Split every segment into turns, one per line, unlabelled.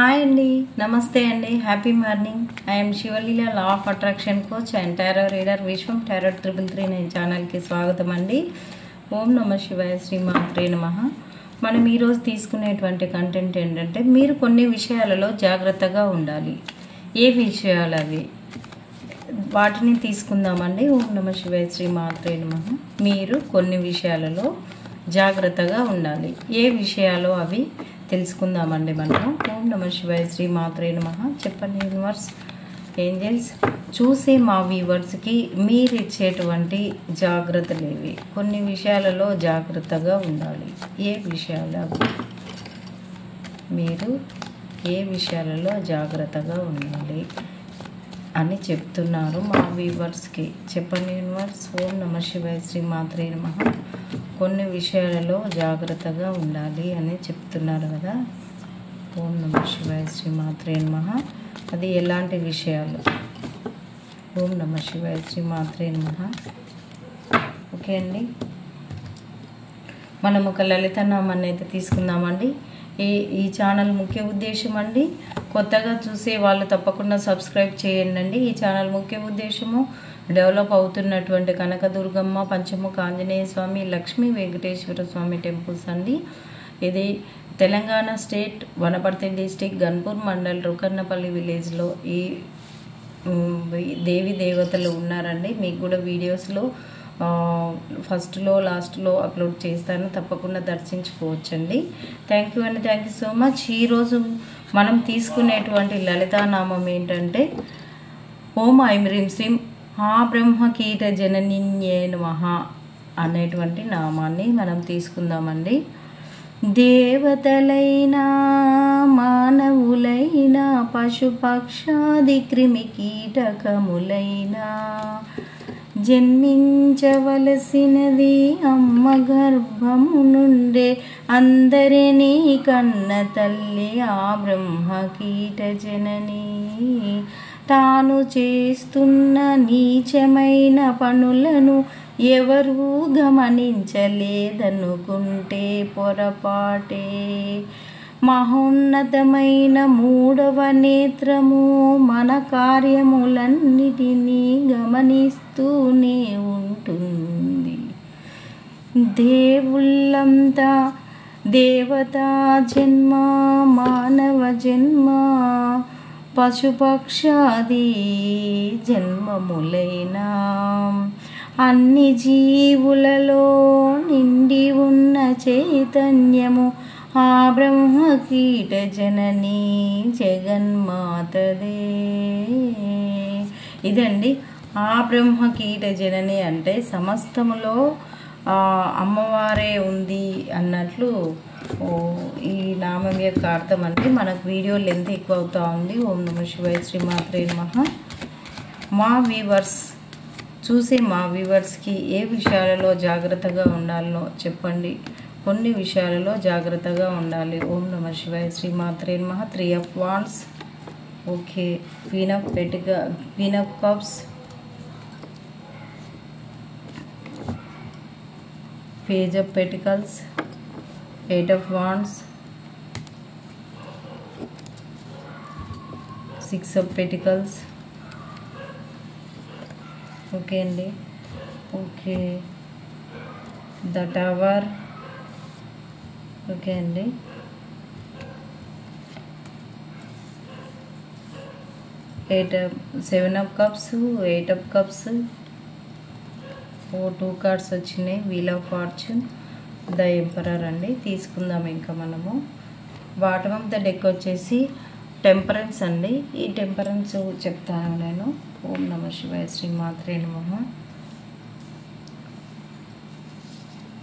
Hi అండి, నమస్తే అండి, happy morning. I'm Sivaleela, law of attraction coach and tarot reader. Vishwam tarot 333 ఛానల్కి స్వాగతం అండి. ఓం నమ శివాయ, శ్రీమాత్రే నమః. మనం ఈరోజు తీసుకునేటువంటి కంటెంట్ ఏంటంటే, మీరు కొన్ని విషయాలలో జాగ్రత్తగా ఉండాలి. ఏ విషయాలు అవి, వాటిని తీసుకుందామండి. ఓం నమ శివాయ, శ్రీమాత్రే నమః. మీరు కొన్ని విషయాలలో జాగ్రత్తగా ఉండాలి. ఏ విషయాలు అవి తెలుసుకుందామండి మనం. ఓం నమ శివాయ, శ్రీమాత్రే నమః. చెప్పండి యూనివర్స్, ఏంజల్స్, చూసే మా వ్యూవర్స్కి మీరు ఇచ్చేటువంటి జాగ్రత్తలు ఏవి? కొన్ని విషయాలలో జాగ్రత్తగా ఉండాలి. ఏ విషయాలు అవి? మీరు ఏ విషయాలలో జాగ్రత్తగా ఉండాలి అని చెప్తున్నారు మా వ్యూవర్స్కి? చెప్పండి యూనివర్స్. ఓం నమ శివాయ, శ్రీమాత్రే నమః. కొన్ని విషయాలలో జాగ్రత్తగా ఉండాలి అని చెప్తున్నారు కదా. ఓం నమ శివాయ, శ్రీమాత్రే నమః. అది ఎలాంటి విషయాలు? ఓం నమ శివాయ, శ్రీమాత్రే నమః. ఓకే అండి, మనం ఒక లలితనామాన్ని అయితే తీసుకుందామండి. ఈ ఛానల్ ముఖ్య ఉద్దేశం అండి, కొత్తగా చూసే వాళ్ళు తప్పకుండా సబ్స్క్రైబ్ చేయండి. ఈ ఛానల్ ముఖ్య ఉద్దేశము డెవలప్ అవుతున్నటువంటి కనకదుర్గమ్మ, పంచముఖ ఆంజనేయ స్వామి, లక్ష్మీ వెంకటేశ్వర స్వామి టెంపుల్స్ అండి. ఇది తెలంగాణ స్టేట్, వనపర్తి డిస్టిక్, గన్పూర్ మండల్, రుకన్నపల్లి విలేజ్లో ఈ దేవి దేవతలు ఉన్నారండి. మీకు కూడా వీడియోస్లో ఫస్ట్లో లాస్ట్లో అప్లోడ్ చేస్తాను, తప్పకుండా దర్శించుకోవచ్చండి. థ్యాంక్ యూ అండి, థ్యాంక్ యూ సో మచ్. ఈరోజు మనం తీసుకునేటువంటి లలితానామం ఏంటంటే, ఓం ఐం హ్రీం శ్రీం ఆ బ్రహ్మ కీట జననిన్యే నమః అనేటువంటి నామాన్ని మనం తీసుకుందామండి. దేవతలైనా, మానవులైనా, పశుపక్షాది క్రిమి కీటకములైనా జన్మించవలసినది అమ్మ గర్భము నుండే అందరినీ కన్న తల్లి ఆ బ్రహ్మ కీట జనని. తాను చేస్తున్న నీచమైన పనులను ఎవరూ గమనించలేదనుకుంటే పొరపాటే. మహోన్నతమైన మూడవ నేత్రము మన కార్యములన్నిటినీ గమనిస్తూనే ఉంటుంది. దేవుళ్ళంతా దేవతా జన్మ, మానవ జన్మ, పశుపక్షాది జన్మములైనా అన్ని జీవులలో నిండి ఉన్న చైతన్యము ఆ బ్రహ్మ కీట జనని జగన్మాతదే. ఇదండి ఆ బ్రహ్మ కీట జనని అంటే సమస్తములో అమ్మవారే ఉంది అన్నట్లు ఈ నామం యొక్క అర్థం అండి. మనకు వీడియో లెంత్ ఎక్కువ అవుతూ ఉంది. ఓం నమ శివాయ, శ్రీమాత్రే నమః. మా వ్యూవర్స్, చూసే మా వ్యూవర్స్కి ఏ విషయాలలో జాగ్రత్తగా ఉండాలనో చెప్పండి. కొన్ని విషయాలలో జాగ్రత్తగా ఉండాలి. ఓం నమ శివాయ, శ్రీమాత్రే నమః. 3 of Wands. Okay, queen of cups, page of pentacles, 8 of Wands, 6 of Pentacles. Okay అండి, ఓకే, ద టవర్. ఓకే అండి, 7 of Cups, 8 of Cups, 2 cards వచ్చినాయి. Wheel of fortune, the emperor అండి. తీసుకుందాం ఇంకా మనము. బాటమ్ ఆఫ్ ద డెక్ వచ్చేసి temperance అండి. ఈ టెంపరెన్స్ చెప్తాను నేను. ఓం నమ శివాయ, శ్రీమాత్రే నమః.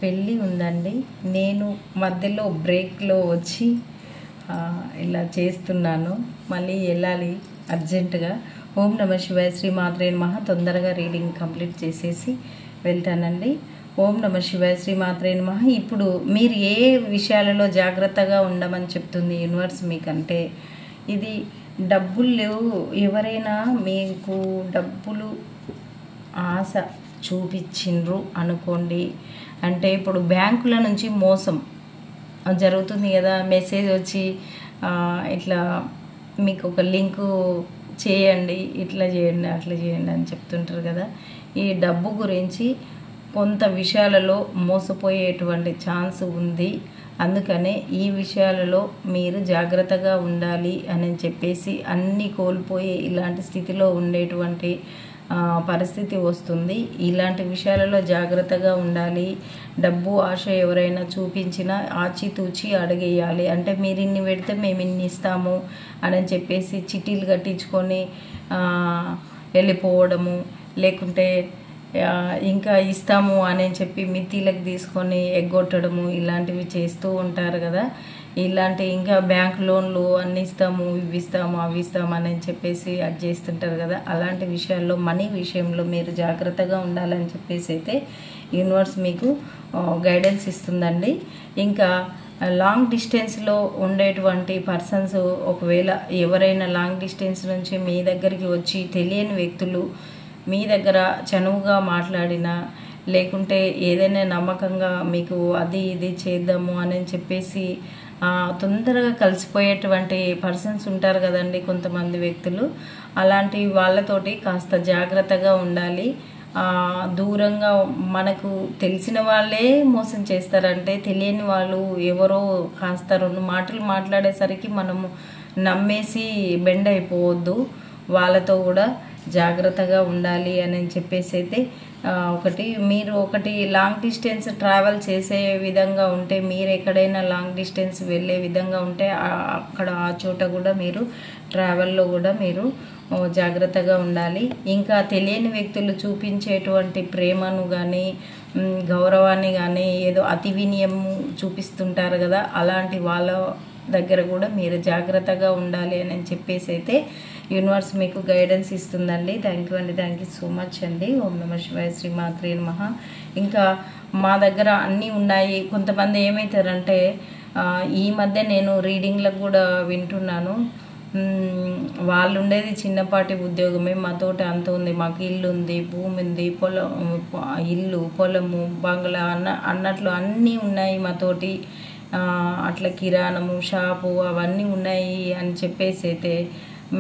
పెళ్ళి ఉందండి, నేను మధ్యలో బ్రేక్లో వచ్చి ఇలా చేస్తున్నాను, మళ్ళీ వెళ్ళాలి అర్జెంటుగా. ఓం నమ శివాయ, శ్రీమాత్రే నమః. తొందరగా రీడింగ్ కంప్లీట్ చేసేసి వెళ్తానండి. ఓం నమ శివాయ, శ్రీమాత్రే నమః. ఇప్పుడు మీరు ఏ విషయాలలో జాగ్రత్తగా ఉండమని చెప్తుంది యూనివర్స్ మీకంటే, ఇది డబ్బులు ఎవరైనా మీకు డబ్బులు ఆశ చూపించిండ్రు అనుకోండి, అంటే ఇప్పుడు బ్యాంకుల నుంచి మోసం జరుగుతుంది కదా, మెసేజ్ వచ్చి ఇట్లా మీకు ఒక లింకు చేయండి, ఇట్లా చేయండి అట్లా చేయండి అని చెప్తుంటారు కదా. ఈ డబ్బు గురించి కొంత విషయాలలో మోసపోయేటువంటి ఛాన్స్ ఉంది. అందుకనే ఈ విషయాలలో మీరు జాగ్రత్తగా ఉండాలి అని చెప్పేసి అన్నీ కోల్పోయి ఇలాంటి స్థితిలో ఉండేటువంటి పరిస్థితి వస్తుంది. ఇలాంటి విషయాలలో జాగ్రత్తగా ఉండాలి. డబ్బు ఆశ ఎవరైనా చూపించినా ఆచితూచి అడిగేయాలి. అంటే మీరు ఇన్ని పెడితే మేము ఇన్ని ఇస్తాము అని చెప్పేసి చిట్టీలు కట్టించుకొని వెళ్ళిపోవడము, లేకుంటే ఇంకా ఇస్తాము అని చెప్పి మిత్తిలకు తీసుకొని ఎగ్గొట్టడము, ఇలాంటివి చేస్తూ ఉంటారు కదా. ఇలాంటి ఇంకా బ్యాంక్ లోన్లు అన్ని ఇస్తాము, ఇవి ఇస్తాము, అవి ఇస్తాము అని చెప్పేసి అది చేస్తుంటారు కదా. అలాంటి విషయాల్లో మనీ విషయంలో మీరు జాగ్రత్తగా ఉండాలని చెప్పేసి అయితే యూనివర్స్ మీకు గైడెన్స్ ఇస్తుందండి. ఇంకా లాంగ్ డిస్టెన్స్లో ఉండేటువంటి పర్సన్స్, ఒకవేళ ఎవరైనా లాంగ్ డిస్టెన్స్ నుంచి మీ దగ్గరికి వచ్చి తెలియని వ్యక్తులు మీ దగ్గర చనువుగా మాట్లాడినా, లేకుంటే ఏదైనా నమ్మకంగా మీకు అది ఇది చేద్దాము అని చెప్పేసి తొందరగా కలిసిపోయేటువంటి పర్సన్స్ ఉంటారు కదండి కొంతమంది వ్యక్తులు. అలాంటి వాళ్ళతోటి కాస్త జాగ్రత్తగా ఉండాలి. దూరంగా మనకు తెలిసిన వాళ్ళే మోసం చేస్తారంటే తెలియని వాళ్ళు ఎవరో కాస్త 2 మాటలు మాట్లాడేసరికి మనము నమ్మేసి బెండ్ అయిపోవద్దు. వాళ్ళతో కూడా జాగ్రత్తగా ఉండాలి అని చెప్పేసి అయితే ఒకటి లాంగ్ డిస్టెన్స్ ట్రావెల్ చేసే విధంగా ఉంటే, మీరు ఎక్కడైనా లాంగ్ డిస్టెన్స్ వెళ్ళే విధంగా ఉంటే అక్కడ ఆ చోట కూడా మీరు ట్రావెల్లో కూడా మీరు జాగ్రత్తగా ఉండాలి. ఇంకా తెలియని వ్యక్తులు చూపించేటువంటి ప్రేమను కానీ గౌరవాన్ని కానీ ఏదో అతి వినయము చూపిస్తుంటారు కదా, అలాంటి వాళ్ళ దగ్గర కూడా మీరు జాగ్రత్తగా ఉండాలి అని చెప్పేసి అయితే యూనివర్స్ మీకు గైడెన్స్ ఇస్తుందండి. థ్యాంక్ యూ అండి, థ్యాంక్ యూ సో మచ్ అండి. ఓం నమ శివాయ, శ్రీమాత్రే నమః. ఇంకా మా దగ్గర అన్నీ ఉన్నాయి. కొంతమంది ఏమవుతారంటే ఈ మధ్య నేను రీడింగ్లకు కూడా వింటున్నాను, వాళ్ళు ఉండేది చిన్నపాటి ఉద్యోగమే, మాతోటి అంత ఉంది, మాకు ఇల్లు ఉంది, భూమి ఉంది, ఇల్లు పొలము బంగ్లా అన్నట్లు అన్నీ ఉన్నాయి మాతోటి, అట్లా కిరాణము షాపు అవన్నీ ఉన్నాయి అని చెప్పేసి అయితే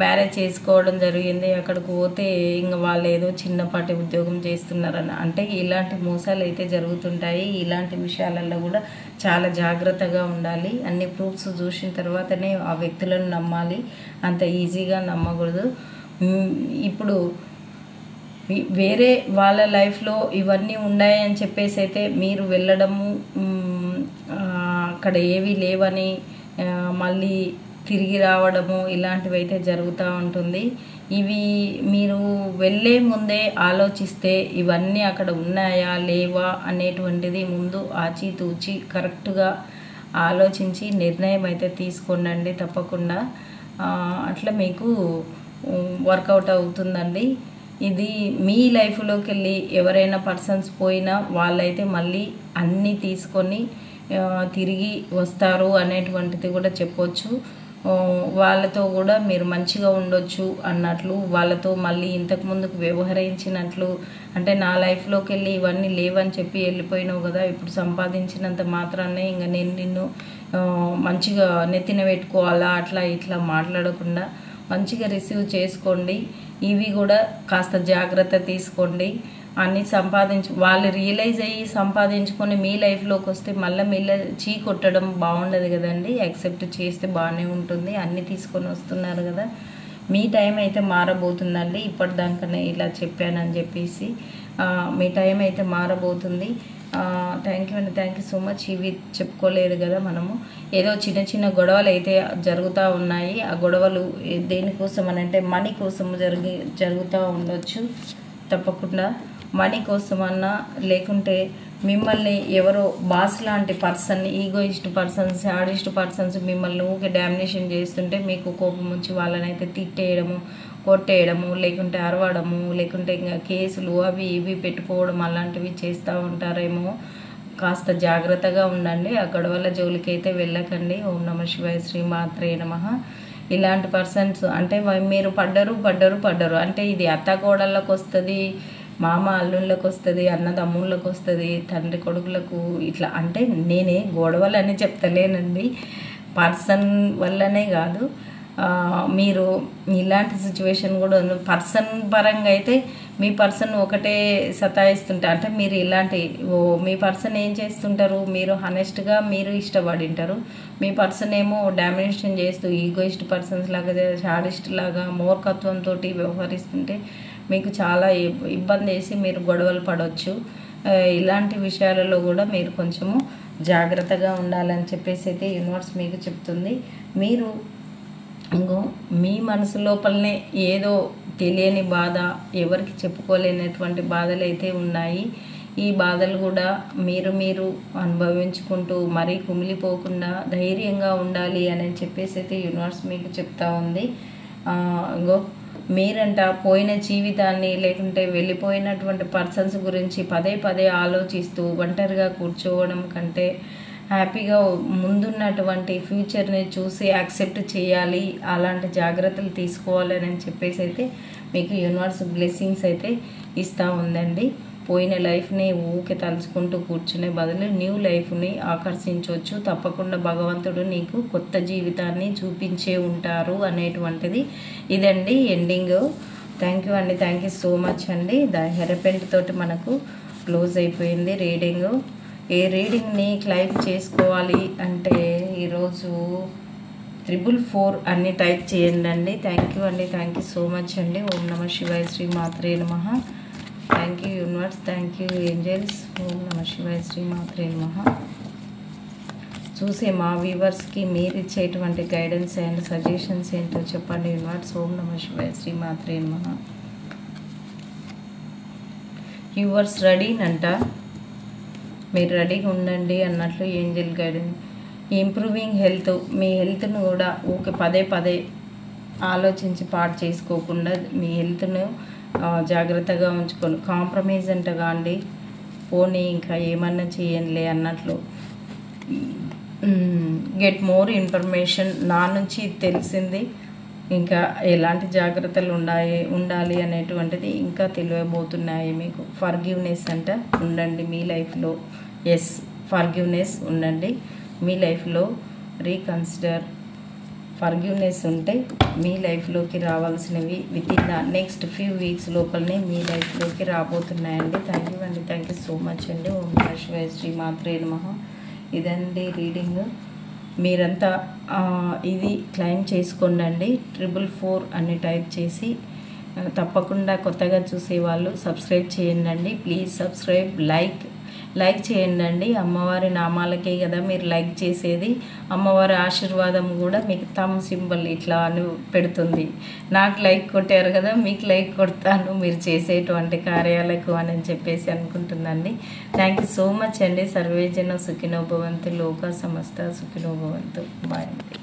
మ్యారేజ్ చేసుకోవడం జరిగింది. అక్కడికి పోతే ఇంకా వాళ్ళు ఏదో చిన్నపాటి ఉద్యోగం చేస్తున్నారని, అంటే ఇలాంటి మోసాలు అయితే జరుగుతుంటాయి. ఇలాంటి విషయాలలో కూడా చాలా జాగ్రత్తగా ఉండాలి. అన్ని ప్రూఫ్స్ చూసిన తర్వాతనే ఆ వ్యక్తులను నమ్మాలి, అంత ఈజీగా నమ్మకూడదు. ఇప్పుడు వేరే వాళ్ళ లైఫ్లో ఇవన్నీ ఉన్నాయని చెప్పేసి అయితే మీరు వెళ్ళడము, అక్కడ ఏవి లేవని మళ్ళీ తిరిగి రావడము, ఇలాంటివి అయితే జరుగుతూ ఉంటుంది. ఇవి మీరు వెళ్ళే ముందే ఆలోచిస్తే ఇవన్నీ అక్కడ ఉన్నాయా లేవా అనేటువంటిది ముందు ఆచితూచి కరెక్ట్గా ఆలోచించి నిర్ణయం అయితే తీసుకోండి తప్పకుండా. అట్లా మీకు వర్కౌట్ అవుతుందండి. ఇది మీ లైఫ్లోకి వెళ్ళి ఎవరైనా పర్సన్స్ పోయినా వాళ్ళైతే మళ్ళీ అన్నీ తీసుకొని తిరిగి వస్తారు అనేటువంటిది కూడా చెప్పొచ్చు. వాళ్ళతో కూడా మీరు మంచిగా ఉండొచ్చు అన్నట్లు, వాళ్ళతో మళ్ళీ ఇంతకు ముందుకు వ్యవహరించినట్లు. అంటే నా లైఫ్లోకి వెళ్ళి ఇవన్నీ లేవని చెప్పి వెళ్ళిపోయినావు కదా, ఇప్పుడు సంపాదించినంత మాత్రాన్నే ఇంకా నేను నిన్ను మంచిగా నెత్తిన పెట్టుకోవాలా అట్లా ఇట్లా మాట్లాడకుండా మంచిగా రిసీవ్ చేసుకోండి. ఇవి కూడా కాస్త జాగ్రత్త తీసుకోండి. అన్నీ వాళ్ళు రియలైజ్ అయ్యి సంపాదించుకొని మీ లైఫ్లోకి వస్తే మళ్ళీ చీ కొట్టడం బాగుండదు కదండి. యాక్సెప్ట్ చేస్తే బాగానే ఉంటుంది. అన్నీ తీసుకొని వస్తున్నారు కదా, మీ టైం అయితే మారబోతుందండి. ఇప్పటిదాకానే ఇలా చెప్పానని చెప్పేసి మీ టైం అయితే మారబోతుంది. థ్యాంక్ యూ అండి, థ్యాంక్ యూ సో మచ్. ఇవి చెప్పుకోలేదు కదా మనము, ఏదో చిన్న చిన్న గొడవలు అయితే జరుగుతూ ఉన్నాయి. ఆ గొడవలు దేనికోసం అని అంటే మనీ కోసం జరుగుతూ ఉండొచ్చు. తప్పకుండా మనీ కోసమన్నా, లేకుంటే మిమ్మల్ని ఎవరో బాస్ లాంటి person, egoist persons, sadist persons మిమ్మల్ని ఊకే డామినేషన్ చేస్తుంటే మీకు కోపం వచ్చి వాళ్ళనైతే తిట్టేయడము, కొట్టేయడము, లేకుంటే అరవడము, లేకుంటే ఇంకా కేసులు అవి ఇవి పెట్టుకోవడం అలాంటివి చేస్తూ ఉంటారేమో. కాస్త జాగ్రత్తగా ఉండండి. ఆ గొడవల జోలికైతే వెళ్ళకండి. ఓం నమ శివాయ, శ్రీమాత్రే నమః. ఇలాంటి పర్సన్స్ అంటే మీరు పడ్డరు అంటే ఇది అత్తకోడళ్ళకు వస్తుంది, మామ అల్లుళ్ళకు వస్తుంది, అన్నదమ్ముళ్ళకు వస్తుంది, తండ్రి కొడుకులకు ఇట్లా. అంటే నేనే గొడవలని చెప్తలేనండి, పర్సన్ వల్లనే కాదు, మీరు ఇలాంటి సిచ్యువేషన్ కూడా ఉంది. పర్సన్ పరంగా అయితే మీ పర్సన్ ఒకటే సతాయిస్తుంటారు, అంటే మీరు ఇలాంటి మీ పర్సన్ ఏం చేస్తుంటారు, మీరు హానెస్ట్గా మీరు ఇష్టపడి ఉంటారు, మీ పర్సన్ ఏమో డామినేషన్ చేస్తూ ఈగోయిస్ట్ పర్సన్స్ లాగా, షాడిస్ట్ లాగా మూర్ఖత్వంతో వ్యవహరిస్తుంటే మీకు చాలా ఇబ్బంది వేసి మీరు గొడవలు పడవచ్చు. ఇలాంటి విషయాలలో కూడా మీరు కొంచెము జాగ్రత్తగా ఉండాలని చెప్పేసి అయితే యూనివర్స్ మీకు చెప్తుంది. మీరు ఇంకో మీ మనసు లోపలనే ఏదో తెలియని బాధ, ఎవరికి చెప్పుకోలేనటువంటి బాధలు అయితే ఉన్నాయి. ఈ బాధలు కూడా మీరు అనుభవించుకుంటూ మరీ కుమిలిపోకుండా ధైర్యంగా ఉండాలి అని చెప్పేసి అయితే యూనివర్స్ మీకు చెప్తా ఉంది. ఇంకో మీరంట పోయిన జీవితాన్ని లేకుంటే వెళ్ళిపోయినటువంటి పర్సన్స్ గురించి పదే పదే ఆలోచిస్తూ ఒంటరిగా కూర్చోవడం కంటే హ్యాపీగా ముందున్నటువంటి ఫ్యూచర్ని చూసి యాక్సెప్ట్ చేయాలి, అలాంటి జాగ్రత్తలు తీసుకోవాలని చెప్పేసి అయితే మీకు యూనివర్స్ బ్లెస్సింగ్స్ అయితే ఇస్తూ ఉందండి. పోయిన లైఫ్ని ఊకే తలుచుకుంటూ కూర్చునే బదులు న్యూ లైఫ్ని ఆకర్షించవచ్చు. తప్పకుండా భగవంతుడు నీకు కొత్త జీవితాన్ని చూపించే ఉంటారు అనేటువంటిది ఇదండి ఎండింగ్. థ్యాంక్ యూ అండి, థ్యాంక్ యూ సో మచ్ అండి. ద హెరపెంట్ తోటి మనకు క్లోజ్ అయిపోయింది రీడింగ్. ఏ రీడింగ్ని క్లైమ్ చేసుకోవాలి అంటే ఈరోజు 444 అన్ని టైప్ చేయండి. థ్యాంక్ యూ అండి, థ్యాంక్ యూ సో మచ్ అండి. ఓం నమ శివాయ, శ్రీ మాత్రే నమః. Thank you universe, thank you angels. ఓం నమ శివాయ, శ్రీ మాత్రే నమః. చూసే మా వ్యూవర్స్కి మీరు ఇచ్చేటువంటి గైడెన్స్ అండ్ సజెషన్స్ ఏంటో చెప్పండి యూనివర్స్. ఓం నమ శివాయ, శ్రీ మాత్రే నమః. వ్యూవర్స్ రెడీనంట, మీరు రెడీగా ఉండండి అన్నట్లు ఏంజల్ గైడెన్స్. ఇంప్రూవింగ్ హెల్త్, మీ హెల్త్ను కూడా ఊకే పదే పదే ఆలోచించి పాడు చేసుకోకుండా మీ హెల్త్ను జాగ్రత్తగా ఉంచుకొని కాంప్రమైజ్ అంటగా అండి, పోనీ ఇంకా ఏమన్నా చేయండిలే అన్నట్లు. గెట్ మోర్ ఇన్ఫర్మేషన్, నా నుంచి తెలిసింది ఇంకా ఎలాంటి జాగ్రత్తలు ఉండాలి అనేటువంటిది ఇంకా తెలియబోతున్నాయి మీకు. ఫర్గివ్నెస్ అంట ఉండండి మీ లైఫ్లో. ఎస్, ఫర్గివ్నెస్ ఉండండి మీ లైఫ్లో. రీకన్సిడర్, ఫర్గివ్నెస్ ఉంటే మీ లైఫ్లోకి రావాల్సినవి with in the next few weeks లోపలనే మీ లైఫ్లోకి రాబోతున్నాయండి. థ్యాంక్ యూ అండి, థ్యాంక్ యూ సో మచ్ అండి. ఓం నమః శివాయ, శ్రీ మాత్రే నమః. ఇదండి రీడింగ్. మీరంతా ఇది క్లైమ్ చేసుకోండి. 444 అని టైప్ చేసి తప్పకుండా కొత్తగా చూసేవాళ్ళు సబ్స్క్రైబ్ చేయండి. ప్లీజ్ సబ్స్క్రైబ్, లైక్ చేయండి. అమ్మవారి నామాలకే కదా మీరు లైక్ చేసేది. అమ్మవారి ఆశీర్వాదం కూడా మీకు థమ్ సింబల్ ఇట్లా అని పెడుతుంది. నాకు లైక్ కొట్టారు కదా, మీకు లైక్ కొడతాను మీరు చేసేటువంటి కార్యాలకు అని చెప్పేసి అనుకుంటుందండి. థ్యాంక్ యూ సో మచ్ అండి. సర్వేజన సుఖినో భవంతు, లోక సమస్త సుఖినో భవంతు. బాయ్ అండి.